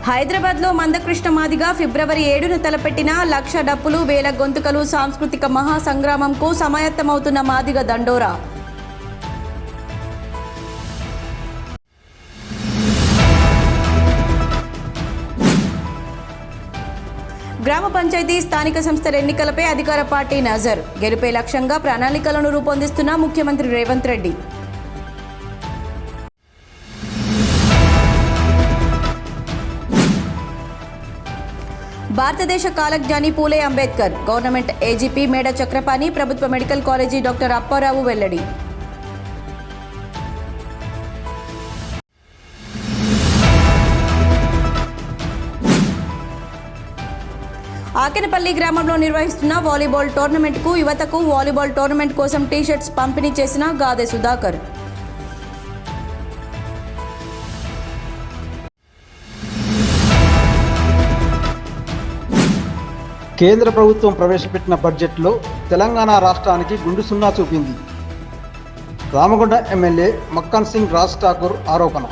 హైదరాబాద్లో మందకృష్ణ మాదిగ ఫిబ్రవరి 7న తలపెట్టిన లక్ష డప్పులు వేల గొంతుకలు సాంస్కృతిక మహాసంగ్రామంకు సమాయత్తమవుతున్న మాదిగ దండోరా. గ్రామ పంచాయతీ స్థానిక సంస్థల ఎన్నికలపై అధికార పార్టీ నజర్. గెలుపే లక్ష్యంగా ప్రణాళికలను రూపొందిస్తున్న ముఖ్యమంత్రి రేవంత్ రెడ్డి. భారతదేశ కాలజ్ఞాని పూలే అంబేద్కర్. గవర్నమెంట్ ఏజీపీ మేడ చక్రపాణి ప్రభుత్వ మెడికల్ కాలేజీ డాక్టర్ అప్పారావు వెల్లడి. ఆకెనపల్లి గ్రామంలో నిర్వహిస్తున్న వాలీబాల్ టోర్నమెంట్కు యువతకు వాలీబాల్ టోర్నమెంట్ కోసం టీషర్ట్స్ పంపిణీ చేసిన గాదె సుధాకర్. కేంద్ర ప్రభుత్వం ప్రవేశపెట్టిన బడ్జెట్లో తెలంగాణ రాష్ట్రానికి గుండు సున్నా చూపింది. రామగుండ ఎమ్మెల్యే మక్కన్ సింగ్ రాజ్ ఠాకూర్ ఆరోపణ.